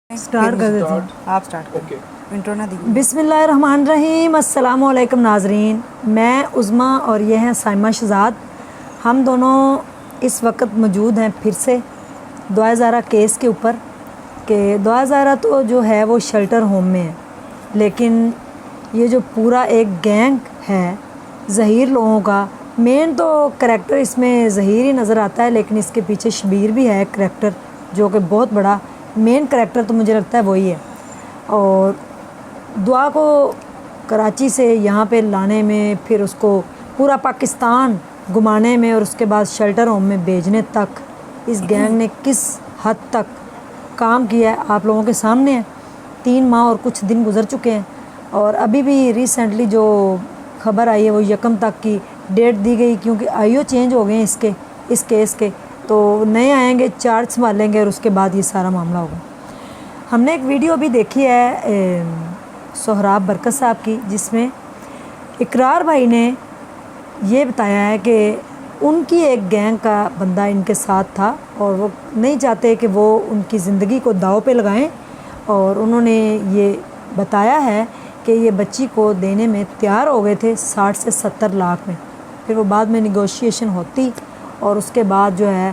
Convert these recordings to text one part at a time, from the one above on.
Start کر دیتے ہیں. آپ اسٹارٹ کریں. انٹرو نہ دیجیے. بسم اللہ الرحمن الرحیم. السلام علیکم ناظرین. میں عظمیٰ اور یہ ہیں سائمہ شہزاد. ہم دونوں اس وقت موجود ہیں پھر سے دعا زارہ کیس کے اوپر کہ دعا زارہ تو جو ہے وہ شیلٹر ہوم میں ہے، لیکن یہ جو پورا ایک گینگ ہے ظہیر لوگوں کا، مین تو کریکٹر اس میں ظہیر ہی نظر آتا ہے، لیکن اس کے پیچھے شبیر بھی ہے کریکٹر جو کہ بہت بڑا مین کریکٹر تو مجھے لگتا ہے وہی ہے. اور دعا کو کراچی سے یہاں پہ لانے میں، پھر اس کو پورا پاکستان گھمانے میں، اور اس کے بعد شیلٹر ہوم میں بھیجنے تک اس گینگ نے کس حد تک کام کیا ہے آپ لوگوں کے سامنے ہے. 3 ماہ اور کچھ دن گزر چکے ہیں، اور ابھی بھی ریسنٹلی جو خبر آئی ہے وہ 1 تک کی ڈیٹ دی گئی، کیونکہ آئیو چینج ہو گئے ہیں اس کیس کے، تو نئے آئیں گے، چارج سنبھالیں گے، اور اس کے بعد یہ سارا معاملہ ہوگا. ہم نے ایک ویڈیو بھی دیکھی ہے سہراب برکت صاحب کی، جس میں اقرار بھائی نے یہ بتایا ہے کہ ان کی ایک گینگ کا بندہ ان کے ساتھ تھا، اور وہ نہیں چاہتے کہ وہ ان کی زندگی کو داؤ پہ لگائیں، اور انہوں نے یہ بتایا ہے کہ یہ بچی کو دینے میں تیار ہو گئے تھے 60 سے 70 لاکھ میں. پھر وہ بعد میں نیگوشیشن ہوتی، اور اس کے بعد جو ہے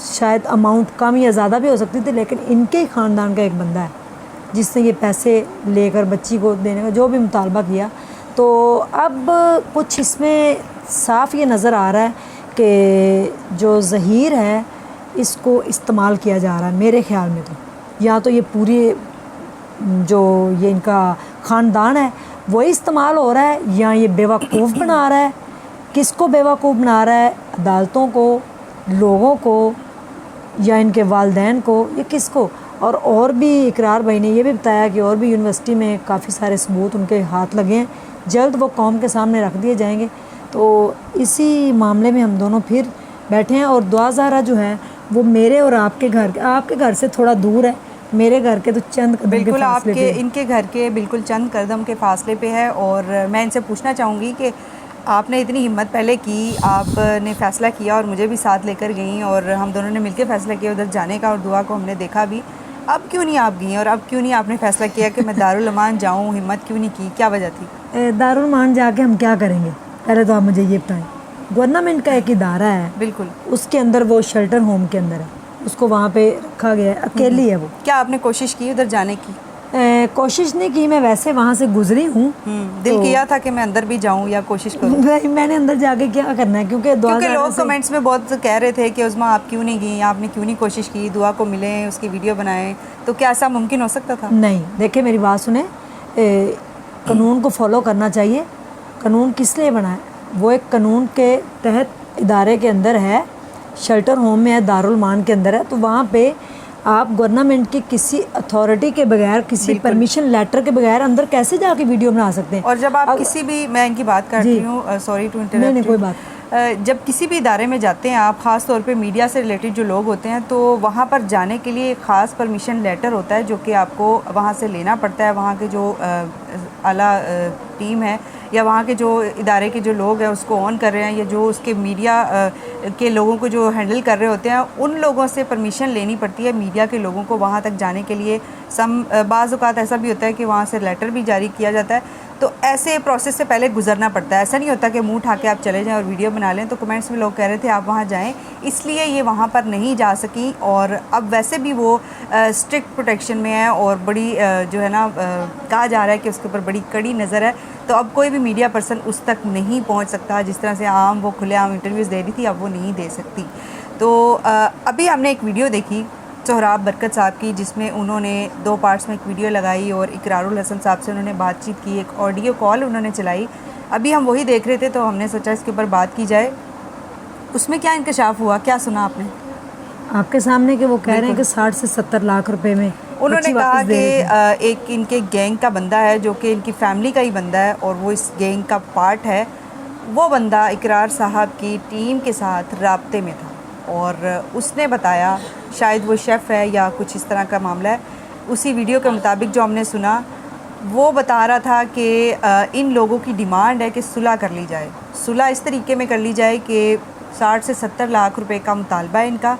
شاید اماؤنٹ کم یا زیادہ بھی ہو سکتی تھی، لیکن ان کے ہی خاندان کا ایک بندہ ہے جس نے یہ پیسے لے کر بچی کو دینے کا جو بھی مطالبہ کیا. تو اب کچھ اس میں صاف یہ نظر آ رہا ہے کہ جو ظہیر ہے اس کو استعمال کیا جا رہا ہے میرے خیال میں. تو یا تو یہ پوری جو یہ ان کا خاندان ہے وہی استعمال ہو رہا ہے، یا یہ بیوقوف بنا رہا ہے. کس کو بیوقوف بنا رہا ہے؟ عدالتوں کو، لوگوں کو، یا ان کے والدین کو، یا کس کو؟ اور بھی اقرار بھائی نے یہ بھی بتایا کہ اور بھی یونیورسٹی میں کافی سارے ثبوت ان کے ہاتھ لگے ہیں، جلد وہ قوم کے سامنے رکھ دیے جائیں گے. تو اسی معاملے میں ہم دونوں پھر بیٹھے ہیں. اور دعا زارہ جو ہے وہ میرے اور آپ کے گھر سے تھوڑا دور ہے، میرے گھر کے تو چند قدم کے بالکل آپ فاصلے کے پہ. ان کے گھر کے بالکل چند قدم کے فاصلے پہ ہے. اور میں ان سے پوچھنا چاہوں گی کہ آپ نے اتنی ہمت پہلے کی، آپ نے فیصلہ کیا اور مجھے بھی ساتھ لے کر گئیں، اور ہم دونوں نے مل کے فیصلہ کیا ادھر جانے کا، اور دعا کو ہم نے دیکھا بھی. اب کیوں نہیں آپ گئیں، اور اب کیوں نہیں آپ نے فیصلہ کیا کہ میں دارالامان جاؤں؟ ہمت کیوں نہیں کی؟ کیا وجہ تھی؟ دارالامان جا کے ہم کیا کریں گے؟ پہلے تو آپ مجھے یہ بتائیں. گورنمنٹ کا ایک ادارہ ہے، بالکل اس کے اندر وہ شیلٹر ہوم کے اندر ہے، اس کو وہاں پہ رکھا گیا ہے، اکیلی ہے وہ. کیا آپ نے کوشش کی ادھر جانے کی؟ کوشش نہیں کی، میں ویسے وہاں سے گزری ہوں. دل کیا تھا کہ میں اندر بھی جاؤں یا کوشش کروں؟ میں نے اندر جا کے کیا کرنا ہے، کیونکہ لوگ کمنٹس میں بہت کہہ رہے تھے کہ عظمیٰ آپ کیوں نہیں گئیں، آپ نے کیوں نہیں کوشش کی، دعا کو ملیں، اس کی ویڈیو بنائیں. تو کیا ایسا ممکن ہو سکتا تھا؟ نہیں، دیکھیں میری بات سنیں، قانون کو فالو کرنا چاہیے. قانون کس لیے بنا ہے؟ وہ ایک قانون کے تحت ادارے کے اندر ہے، شیلٹر ہوم میں ہے، دارالامان کے اندر ہے. تو وہاں پہ آپ گورنمنٹ کی کسی اتھارٹی کے بغیر، کسی پرمیشن لیٹر کے بغیر اندر کیسے جا کے ویڈیو بنا سکتے ہیں؟ اور جب آپ کسی بھی، میں ان کی بات کرتی ہوں، سوری ٹو انٹرپٹ، نہیں کوئی بات. جب کسی بھی ادارے میں جاتے ہیں آپ، خاص طور پہ میڈیا سے ریلیٹڈ جو لوگ ہوتے ہیں، تو وہاں پر جانے کے لیے ایک خاص پرمیشن لیٹر ہوتا ہے جو کہ آپ کو وہاں سے لینا پڑتا ہے. وہاں کے جو اعلیٰ ٹیم ہے، یا وہاں کے جو ادارے کے جو لوگ ہیں اس کو آن کر رہے ہیں، یا جو اس کے میڈیا کے لوگوں کو جو ہینڈل کر رہے ہوتے ہیں، ان لوگوں سے پرمیشن لینی پڑتی ہے میڈیا کے لوگوں کو وہاں تک جانے کے لیے. بعض اوقات ایسا بھی ہوتا ہے کہ وہاں سے لیٹر بھی جاری کیا جاتا ہے. تو ایسے پروسیس سے پہلے گزرنا پڑتا ہے. ایسا نہیں ہوتا کہ منہ اٹھا کے آپ چلے جائیں اور ویڈیو بنا لیں. تو کمنٹس میں لوگ کہہ رہے تھے آپ وہاں جائیں، اس لیے یہ وہاں پر نہیں جا سکیں. اور اب ویسے بھی وہ اسٹرکٹ پروٹیکشن میں ہے، اور بڑی جو ہے نا کہا جا رہا ہے کہ اس کے اوپر بڑی کڑی نظر ہے. تو اب کوئی بھی میڈیا پرسن اس تک نہیں پہنچ سکتا. جس طرح سے عام وہ کھلے عام انٹرویوز دے رہی تھی، اب وہ نہیں دے سکتی. تو ابھی ہم نے ایک ویڈیو دیکھی سہراب برکت صاحب کی، جس میں انہوں نے 2 پارٹس میں ایک ویڈیو لگائی، اور اقرار الحسن صاحب سے انہوں نے بات چیت کی، ایک آڈیو کال انہوں نے چلائی. ابھی ہم وہی دیکھ رہے تھے، تو ہم نے سوچا اس کے اوپر بات کی جائے. اس میں کیا انکشاف ہوا، کیا سنا آپ نے؟ آپ کے سامنے کہ وہ کہہ رہے ہیں کہ 60 سے 70 لاکھ روپے میں انہوں نے کہا کہ ایک ان کے گینگ کا بندہ ہے جو کہ ان کی فیملی کا ہی بندہ ہے، اور وہ اس گینگ کا پارٹ ہے. وہ بندہ اقرار صاحب کی ٹیم کے ساتھ رابطے میں تھا، اور اس نے بتایا، شاید وہ شیف ہے یا کچھ اس طرح کا معاملہ ہے. اسی ویڈیو کے مطابق جو ہم نے سنا، وہ بتا رہا تھا کہ ان لوگوں کی ڈیمانڈ ہے کہ صلح کر لی جائے. صلح اس طریقے میں کر لی جائے کہ 60 سے 70 لاکھ روپے کا مطالبہ ہے ان کا،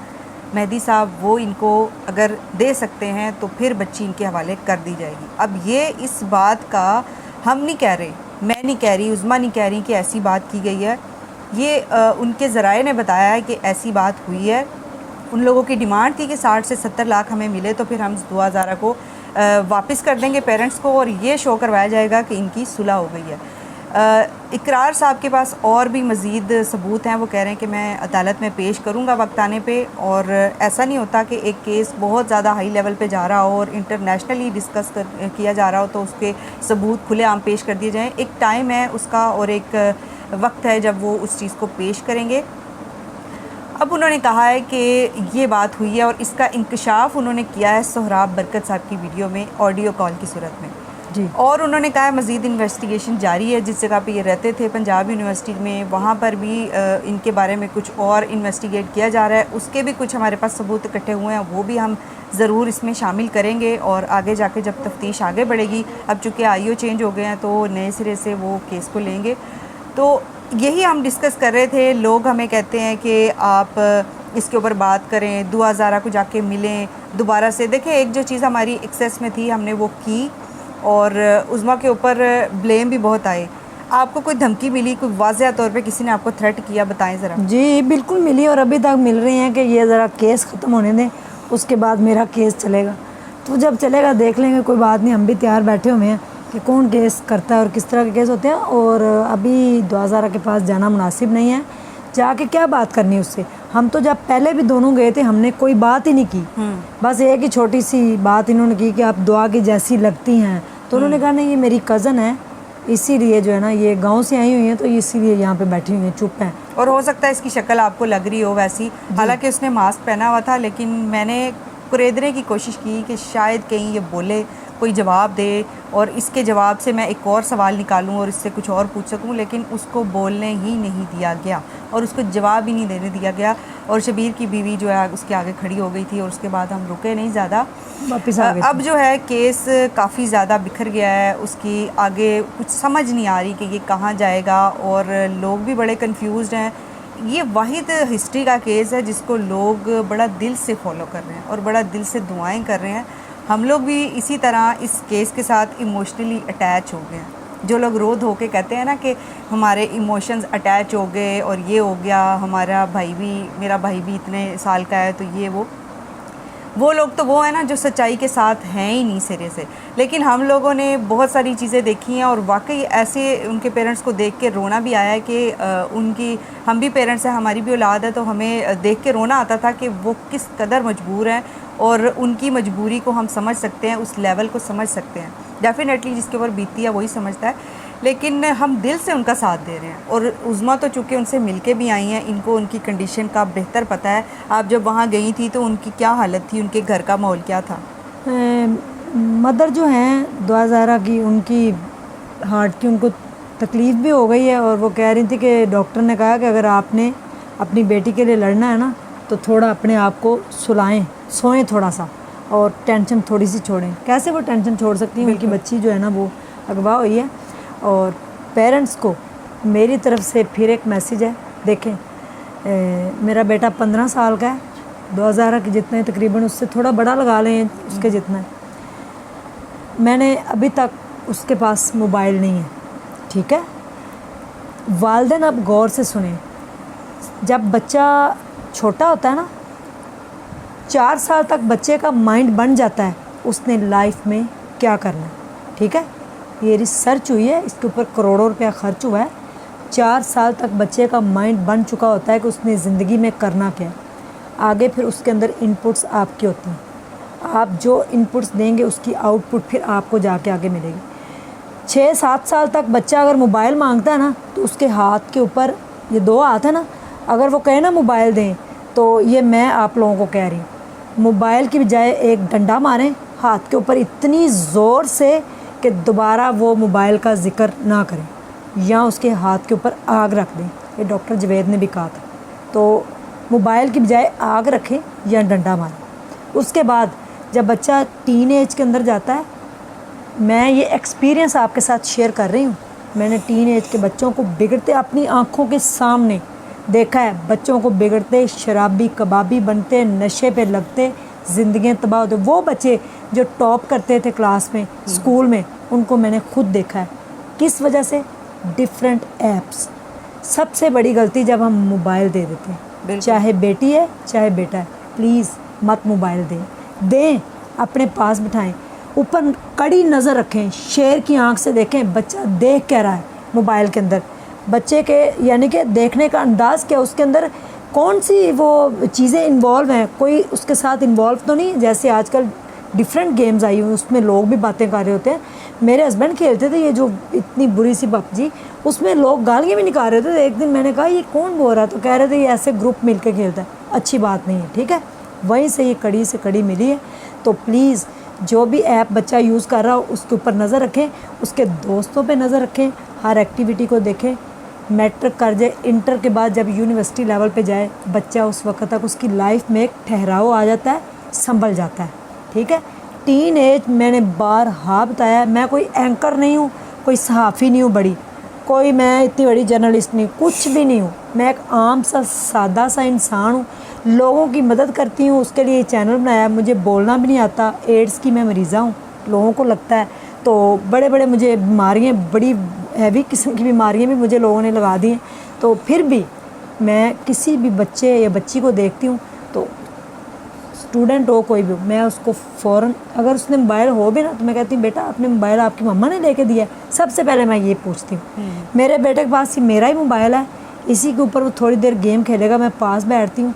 مہدی صاحب وہ ان کو اگر دے سکتے ہیں تو پھر بچی ان کے حوالے کر دی جائے گی. اب یہ اس بات کا ہم نہیں کہہ رہے, میں نہیں کہہ رہی, عظمیٰ نہیں کہہ رہی کہ ایسی بات کی گئی ہے. یہ ان کے ذرائع نے بتایا ہے کہ ایسی بات ہوئی ہے. ان لوگوں کی ڈیمانڈ تھی کہ 60 سے 70 لاکھ ہمیں ملے تو پھر ہم دعا زارہ کو واپس کر دیں گے پیرنٹس کو, اور یہ شو کروایا جائے گا کہ ان کی صلح ہو گئی ہے. اقرار صاحب کے پاس اور بھی مزید ثبوت ہیں. وہ کہہ رہے ہیں کہ میں عدالت میں پیش کروں گا وقت آنے پہ, اور ایسا نہیں ہوتا کہ ایک کیس بہت زیادہ ہائی لیول پہ جا رہا ہو اور انٹرنیشنلی ڈسکس کیا جا رہا ہو تو اس کے ثبوت کھلے عام پیش کر دیے جائیں. ایک ٹائم ہے اس کا اور ایک وقت ہے جب وہ اس چیز کو پیش کریں گے. اب انہوں نے کہا ہے کہ یہ بات ہوئی ہے اور اس کا انکشاف انہوں نے کیا ہے سہراب برکت صاحب کی ویڈیو میں آڈیو کال کی صورت میں جی. اور انہوں نے کہا ہے مزید انویسٹیگیشن جاری ہے. جس جگہ پہ یہ رہتے تھے پنجاب یونیورسٹی میں, وہاں پر بھی ان کے بارے میں کچھ اور انویسٹیگیٹ کیا جا رہا ہے. اس کے بھی کچھ ہمارے پاس ثبوت اکٹھے ہوئے ہیں, وہ بھی ہم ضرور اس میں شامل کریں گے. اور آگے جا کے جب تفتیش آگے بڑھے گی, اب چونکہ آئی او چینج ہو گئے ہیں تو نئے سرے سے وہ کیس کو لیں گے. تو یہی ہم ڈسکس کر رہے تھے. لوگ ہمیں کہتے ہیں کہ آپ اس کے اوپر بات کریں, دعا زارہ کو جا کے ملیں دوبارہ سے. دیکھیں ایک جو چیز ہماری ایکسیس میں تھی ہم نے وہ کی, اور عظمیٰ کے اوپر بلیم بھی بہت آئے. آپ کو کوئی دھمکی ملی, کوئی واضح طور پہ کسی نے آپ کو تھریٹ کیا, بتائیں ذرا. جی بالکل ملی, اور ابھی تک مل رہی ہیں کہ یہ ذرا کیس ختم ہونے دیں, اس کے بعد میرا کیس چلے گا. تو جب چلے گا دیکھ لیں گے, کوئی بات نہیں, ہم بھی تیار بیٹھے ہوئے ہیں کہ کون کیس کرتا ہے اور کس طرح کے کیس ہوتے ہیں. اور ابھی دعا زارہ کے پاس جانا مناسب نہیں ہے. جا کے کیا بات کرنی اس سے. ہم تو جب پہلے بھی دونوں گئے تھے ہم نے کوئی بات ہی نہیں کی, بس ایک ہی چھوٹی سی بات انہوں نے کی کہ آپ دعا کی جیسی لگتی ہیں. تو انہوں نے کہا نہیں یہ میری کزن ہے, اسی لیے جو ہے نا یہ گاؤں سے آئی ہوئی ہیں تو اسی لیے یہاں پہ بیٹھی ہوئی ہیں, چپ ہیں. اور ہو سکتا ہے اس کی شکل آپ کو لگ رہی ہو ویسی, حالانکہ اس نے ماسک پہنا ہوا تھا. لیکن میں نے کریدنے کی کوشش کی کہ شاید کہیں یہ بولے, کوئی جواب دے, اور اس کے جواب سے میں ایک اور سوال نکالوں اور اس سے کچھ اور پوچھ سکوں. لیکن اس کو بولنے ہی نہیں دیا گیا اور اس کو جواب ہی نہیں دینے دیا گیا. اور شبیر کی بیوی جو ہے اس کے آگے کھڑی ہو گئی تھی, اور اس کے بعد ہم رکے نہیں زیادہ, واپس آ گئے. اب جو ہے کیس کافی زیادہ بکھر گیا ہے. اس کی آگے کچھ سمجھ نہیں آ رہی کہ یہ کہاں جائے گا, اور لوگ بھی بڑے کنفیوزڈ ہیں. یہ واحد ہسٹری کا کیس ہے جس کو لوگ بڑا دل سے فالو کر رہے ہیں اور بڑا دل سے دعائیں کر رہے ہیں. ہم لوگ بھی اسی طرح اس کیس کے ساتھ ایموشنلی اٹیچ ہو گئے ہیں. جو لوگ رو دھو کے کہتے ہیں نا کہ ہمارے ایموشنز اٹیچ ہو گئے اور یہ ہو گیا, ہمارا بھائی بھی, میرا بھائی بھی اتنے سال کا ہے, تو یہ وہ لوگ تو وہ ہیں نا جو سچائی کے ساتھ ہیں ہی نہیں سرے سے. لیکن ہم لوگوں نے بہت ساری چیزیں دیکھی ہیں, اور واقعی ایسے ان کے پیرنٹس کو دیکھ کے رونا بھی آیا ہے کہ ان کی, ہم بھی پیرنٹس ہیں, ہماری بھی اولاد ہے, تو ہمیں دیکھ کے رونا آتا تھا کہ وہ کس قدر مجبور ہیں, اور ان کی مجبوری کو ہم سمجھ سکتے ہیں, اس لیول کو سمجھ سکتے ہیں. ڈیفینیٹلی جس کے اوپر بیتی ہے وہی سمجھتا ہے, لیکن ہم دل سے ان کا ساتھ دے رہے ہیں. اور عظمیٰ تو چونکہ ان سے مل کے بھی آئی ہیں, ان کو ان کی کنڈیشن کا بہتر پتہ ہے. آپ جب وہاں گئی تھی تو ان کی کیا حالت تھی, ان کے گھر کا ماحول کیا تھا؟ مدر جو ہیں دعا زارہ کی, ان کی ہارٹ کی ان کو تکلیف بھی ہو گئی ہے, اور وہ کہہ رہی تھی کہ ڈاکٹر نے کہا کہ اگر آپ نے اپنی بیٹی کے لیے لڑنا ہے نا تو تھوڑا اپنے آپ کو سلائیں, سوئیں تھوڑا سا, اور ٹینشن تھوڑی سی چھوڑیں. کیسے وہ ٹینشن چھوڑ سکتی ہیں, ان کی بچی جو ہے نا وہ اغوا ہوئی ہے. اور پیرنٹس کو میری طرف سے پھر ایک میسیج ہے. دیکھیں میرا بیٹا 15 سال کا ہے, دعا زارہ کی جتنا ہے تقریباً اس سے تھوڑا بڑا لگا لیں اس کے جتنا ہے. میں نے ابھی تک اس کے پاس موبائل نہیں ہے, ٹھیک ہے. والدین اب غور سے سنیں, جب بچہ چھوٹا ہوتا ہے نا, 4 سال تک بچے کا مائنڈ بن جاتا ہے اس نے لائف میں کیا کرنا ہے, ٹھیک ہے. یہ ریسرچ ہوئی ہے, اس کے اوپر کروڑوں روپیہ خرچ ہوا ہے. 4 سال تک بچے کا مائنڈ بن چکا ہوتا ہے کہ اس نے زندگی میں کرنا کیا ہے. آگے پھر اس کے اندر انپٹس آپ کی ہوتی ہیں, آپ جو انپٹس دیں گے اس کی آؤٹ پٹ پھر آپ کو جا کے آگے ملے گی. 6-7 سال تک بچہ اگر موبائل مانگتا ہے نا تو اس کے ہاتھ کے اوپر یہ 2 ہاتھ ہے نا, اگر وہ کہے نا موبائل دیں, تو یہ میں آپ لوگوں کو کہہ رہی ہوں, موبائل کی بجائے ایک ڈنڈا ماریں ہاتھ کے اوپر اتنی زور سے کہ دوبارہ وہ موبائل کا ذکر نہ کریں, یا اس کے ہاتھ کے اوپر آگ رکھ دیں. یہ ڈاکٹر جوید نے بھی کہا تھا. تو موبائل کی بجائے آگ رکھیں یا ڈنڈا ماریں. اس کے بعد جب بچہ ٹین ایج کے اندر جاتا ہے, میں یہ ایکسپیرینس آپ کے ساتھ شیئر کر رہی ہوں. میں نے ٹین ایج کے بچوں کو بگڑتے اپنی آنکھوں کے سامنے دیکھا ہے بچوں کو بگڑتے، شرابی کبابی بنتے، نشے پہ لگتے، زندگیاں تباہ ہوتے. وہ بچے جو ٹاپ کرتے تھے کلاس میں، اسکول میں، ان کو میں نے خود دیکھا ہے. کس وجہ سے؟ Different apps. سب سے بڑی غلطی جب ہم موبائل دے دیتے ہیں، چاہے بیٹی ہے چاہے بیٹا ہے، پلیز مت موبائل دیں، اپنے پاس بٹھائیں، اوپر کڑی نظر رکھیں، شیر کی آنکھ سے دیکھیں بچہ دیکھ کیا رہا ہے موبائل کے اندر. بچے کے یعنی کہ دیکھنے کا انداز کیا، اس کے اندر کون سی وہ چیزیں انوالو ہیں، کوئی اس کے ساتھ انوالو تو نہیں. جیسے آج کل ڈفرینٹ گیمز آئی ہوئی، اس میں لوگ بھی باتیں کر رہے ہوتے ہیں. میرے ہسبینڈ کھیلتے تھے یہ جو اتنی بری سی پب جی، اس میں لوگ گالیاں بھی نکال رہے تھے. ایک دن میں نے کہا یہ کون بول رہا ہے، تو کہہ رہے تھے یہ ایسے گروپ مل کے کھیلتا ہے، اچھی بات نہیں ہے. ٹھیک ہے، وہیں سے یہ کڑی سے کڑی ملی ہے. تو پلیز جو بھی ایپ بچہ یوز کر رہا ہو اس کے اوپر نظر رکھیں، اس کے دوستوں پہ نظر رکھیں، ہر ایکٹیویٹی کو دیکھیں. میٹرک کر جائے، انٹر کے بعد جب یونیورسٹی لیول پہ جائے بچہ، اس وقت تک اس کی لائف میں ایک ٹھہراؤ آ جاتا ہے، سنبھل جاتا ہے. ٹھیک ہے، ٹین ایج میں نے بارہا بتایا ہے، میں کوئی اینکر نہیں ہوں، کوئی صحافی نہیں ہوں بڑی، کوئی میں اتنی بڑی جرنلسٹ نہیں، کچھ بھی نہیں ہوں. میں ایک عام سا سادہ سا انسان ہوں، لوگوں کی مدد کرتی ہوں، اس کے لیے چینل بنایا ہے. مجھے بولنا بھی نہیں آتا، ایڈس کی میں مریضہ ہوں، لوگوں کو لگتا ہے. تو بڑے بڑے مجھے بیماریاں، بڑی ہیوی قسم کی بیماریاں بھی مجھے لوگوں نے لگا دی ہیں. تو پھر بھی میں کسی بھی بچے یا بچی کو دیکھتی ہوں تو اسٹوڈنٹ ہو کوئی بھی، میں اس کو فوراً، اگر اس نے موبائل ہو بھی نا تو میں کہتی ہوں بیٹا اپنے موبائل آپ کی مما نے لے کے دیا ہے. سب سے پہلے میں یہ پوچھتی ہوں. میرے بیٹے کے پاس میرا ہی موبائل ہے، اسی کے اوپر وہ تھوڑی دیر گیم کھیلے گا، میں پاس بیٹھتی ہوں،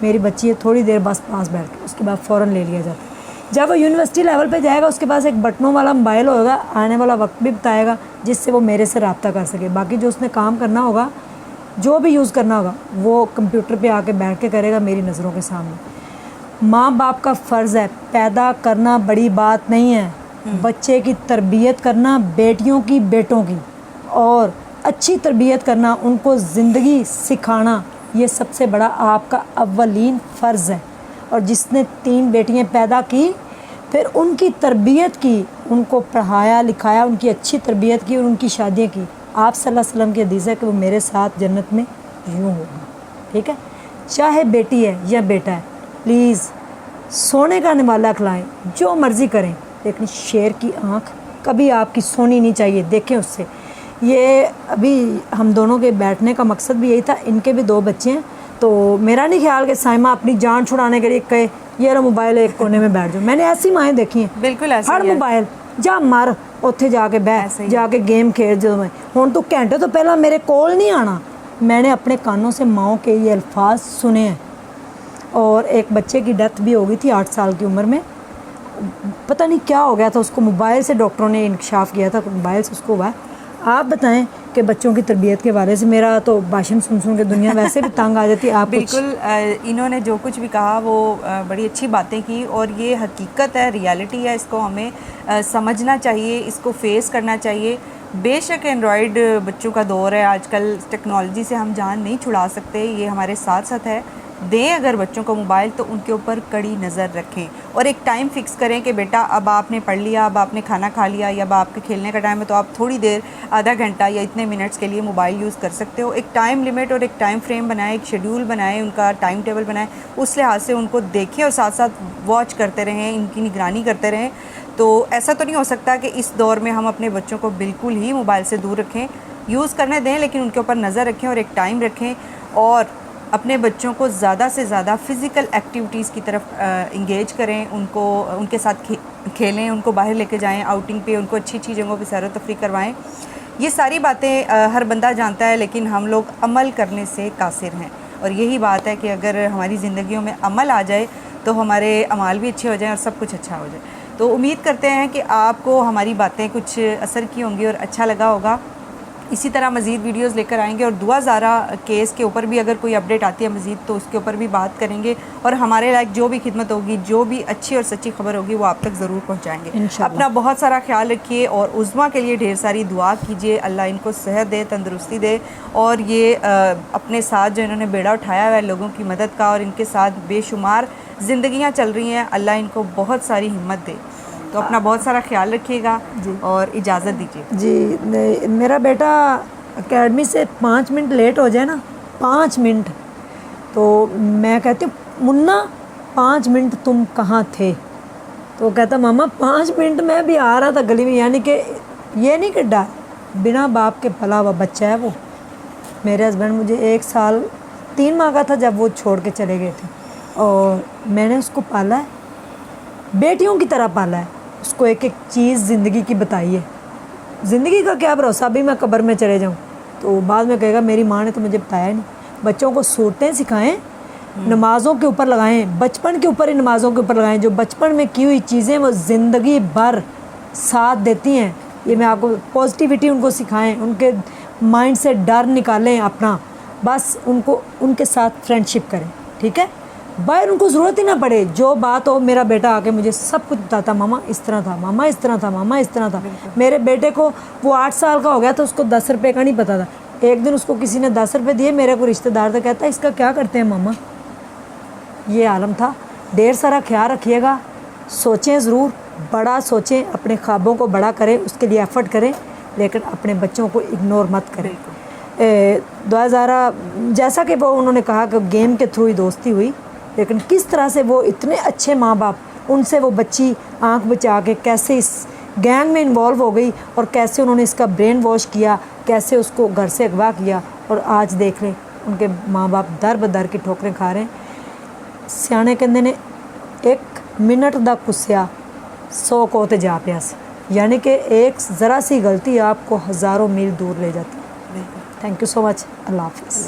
میری بچی ہے تھوڑی دیر بس پاس بیٹھ کے، اس کے بعد فوراً لے لیا جاتا ہے. جب وہ یونیورسٹی لیول پہ جائے گا اس کے پاس ایک بٹنوں والا موبائل ہوگا، آنے والا وقت بھی بتائے گا جس سے وہ میرے سے رابطہ کر سکے. باقی جو اس نے کام کرنا ہوگا، جو بھی یوز کرنا ہوگا، وہ کمپیوٹر پہ آ کے بیٹھ کے کرے گا میری نظروں کے سامنے. ماں باپ کا فرض ہے، پیدا کرنا بڑی بات نہیں ہے، بچے کی تربیت کرنا، بیٹیوں کی بیٹوں کی، اور اچھی تربیت کرنا، ان کو زندگی سکھانا، یہ سب سے بڑا آپ کا اولین فرض ہے. اور جس نے 3 بیٹیاں پیدا کی، پھر ان کی تربیت کی، ان کو پڑھایا لکھایا، ان کی اچھی تربیت کی اور ان کی شادیاں کی. آپ صلی اللہ علیہ وسلم کی حدیث ہے کہ وہ میرے ساتھ جنت میں یوں ہوگا. ٹھیک ہے، چاہے بیٹی ہے یا بیٹا ہے، پلیز سونے کا نوالہ کھلائیں، جو مرضی کریں، لیکن شیر کی آنکھ کبھی آپ کی سونی نہیں چاہیے. دیکھیں اس سے. یہ ابھی ہم دونوں کے بیٹھنے کا مقصد بھی یہی تھا. ان کے بھی 2 بچے ہیں، تو میرا نہیں خیال کہ سائمہ اپنی جان چھڑانے کے لیے کہے یہ رہا موبائل ایک کونے میں بیٹھ جاؤ. میں نے ایسی مائیں دیکھی ہیں، بالکل ایسا ہر ہی ہے. موبائل جا مر اتنے جا کے ایسا ہی جا کے گیم کھیل. جو میں ہوں تو گھنٹے تو پہلے میرے کول نہیں آنا. میں نے اپنے کانوں سے ماؤں کے یہ الفاظ سنے ہیں. اور ایک بچے کی ڈیتھ بھی ہو گئی تھی 8 سال کی عمر میں، پتہ نہیں کیا ہو گیا تھا اس کو، موبائل سے ڈاکٹروں نے انکشاف کیا تھا کہ موبائل سے اس کو ہوا ہے. آپ بتائیں کہ بچوں کی تربیت کے بارے سے میرا تو بھاشن سن کے دنیا ویسے بھی تنگ آ جاتی. آپ بالکل انہوں نے جو کچھ بھی کہا وہ بڑی اچھی باتیں کی، اور یہ حقیقت ہے، ریالٹی ہے. اس کو ہمیں سمجھنا چاہیے، اس کو فیس کرنا چاہیے. بے شک اینڈرائڈ بچوں کا دور ہے آج کل، ٹیکنالوجی سے ہم جان نہیں چھڑا سکتے، یہ ہمارے ساتھ ساتھ ہے. دیں اگر بچوں کو موبائل تو ان کے اوپر کڑی نظر رکھیں، اور ایک ٹائم فکس کریں کہ بیٹا اب آپ نے پڑھ لیا، اب آپ نے کھانا کھا لیا، یا اب آپ کے کھیلنے کا ٹائم ہے، تو آپ تھوڑی دیر، آدھا گھنٹہ یا اتنے منٹس کے لیے موبائل یوز کر سکتے ہو. ایک ٹائم لمٹ اور ایک ٹائم فریم بنائیں، ایک شیڈول بنائیں، ان کا ٹائم ٹیبل بنائیں، اس لحاظ سے ان کو دیکھیں اور ساتھ ساتھ واچ کرتے رہیں، ان کی نگرانی کرتے رہیں. تو ایسا تو نہیں ہو سکتا کہ اس دور میں ہم اپنے بچوں کو بالکل ہی موبائل سے دور رکھیں. یوز کرنے دیں لیکن ان کے اوپر نظر رکھیں اور ایک ٹائم رکھیں، اور اپنے بچوں کو زیادہ سے زیادہ فزیکل ایکٹیویٹیز کی طرف انگیج کریں، ان کے ساتھ کھیلیں، ان کو باہر لے کے جائیں آؤٹنگ پہ، ان کو اچھی اچھی جگہوں پہ سیر و تفریح کروائیں. یہ ساری باتیں ہر بندہ جانتا ہے، لیکن ہم لوگ عمل کرنے سے قاصر ہیں. اور یہی بات ہے کہ اگر ہماری زندگیوں میں عمل آ جائے تو ہمارے اعمال بھی اچھے ہو جائیں اور سب کچھ اچھا ہو جائے. تو امید کرتے ہیں کہ آپ کو ہماری باتیں کچھ اثر کی ہوں گی اور اچھا لگا ہوگا. اسی طرح مزید ویڈیوز لے کر آئیں گے، اور دعا زارا کیس کے اوپر بھی اگر کوئی اپڈیٹ آتی ہے مزید تو اس کے اوپر بھی بات کریں گے، اور ہمارے لائق جو بھی خدمت ہوگی، جو بھی اچھی اور سچی خبر ہوگی وہ آپ تک ضرور پہنچائیں گے. انشاءاللہ. اپنا بہت سارا خیال رکھیے، اور عظمیٰ کے لیے ڈھیر ساری دعا کیجیے، اللہ ان کو صحت دے، تندرستی دے، اور یہ اپنے ساتھ جو انہوں نے بیڑا اٹھایا ہوا ہے لوگوں کی مدد کا، اور ان کے ساتھ بے شمار زندگیاں چل رہی ہیں، اللہ ان کو بہت ساری ہمت دے. تو اپنا بہت سارا خیال رکھیے گا، اور اجازت دیجیے. جی میرا بیٹا اکیڈمی سے 5 منٹ لیٹ ہو جائے نا 5 منٹ. تو میں کہتی ہوں منا 5 منٹ تم کہاں تھے؟ تو وہ کہتا ماما 5 منٹ میں بھی آ رہا تھا گلی میں. یعنی کہ یہ نہیں کہ ڈر، بنا باپ کے پلا ہوا بچہ ہے وہ. میرے ہسبینڈ مجھے 1 سال 3 ماہ کا تھا جب وہ چھوڑ کے چلے گئے تھے، اور میں نے اس کو پالا ہے، بیٹیوں کی طرح پالا ہے. اس کو ایک ایک چیز زندگی کی بتائی ہے. زندگی کا کیا بھروسہ، ابھی میں قبر میں چلے جاؤں تو بعد میں کہے گا میری ماں نے تو مجھے بتایا ہی نہیں. بچوں کو صورتیں سکھائیں، نمازوں کے اوپر لگائیں، بچپن کے اوپر ہی نمازوں کے اوپر لگائیں. جو بچپن میں کی ہوئی چیزیں وہ زندگی بھر ساتھ دیتی ہیں. یہ میں آپ کو پازیٹیوٹی ان کو سکھائیں، ان کے مائنڈ سے ڈر نکالیں اپنا، بس ان کو ان کے ساتھ فرینڈ شپ کریں. ٹھیک ہے، باہر ان کو ضرورت ہی نہ پڑے. جو بات ہو میرا بیٹا آ کے مجھے سب کچھ بتاتا، ماما اس طرح تھا، ماما اس طرح تھا، ماما اس طرح تھا. میرے بیٹے کو وہ 8 سال کا ہو گیا تو اس کو 10 روپے کا نہیں پتا تھا. ایک دن اس کو کسی نے 10 روپے دیے، میرے کو رشتہ دار تھا، کہتا ہے اس کا کیا کرتے ہیں ماما. یہ عالم تھا. ڈھیر سارا خیال رکھیے گا، سوچیں ضرور، بڑا سوچیں، اپنے خوابوں کو بڑا کریں، اس کے لیے ایفرٹ کریں، لیکن اپنے بچوں کو اگنور مت کریں. دعا زارا جیسا کہ وہ انہوں نے کہا کہ گیم کے تھرو ہی دوستی ہوئی، لیکن کس طرح سے وہ اتنے اچھے ماں باپ، ان سے وہ بچی آنکھ بچا کے کیسے اس گینگ میں انوالو ہو گئی، اور کیسے انہوں نے اس کا برین واش کیا، کیسے اس کو گھر سے اغوا کیا، اور آج دیکھ لیں ان کے ماں باپ در بدر کی ٹھوکریں کھا رہے ہیں. سیانے کہندے نے 1 منٹ دا کسیا 100 کو تے جا پیاس. یعنی کہ ایک ذرا سی غلطی آپ کو ہزاروں میل دور لے جاتی ہے. تھینک یو سو مچ. اللہ حافظ.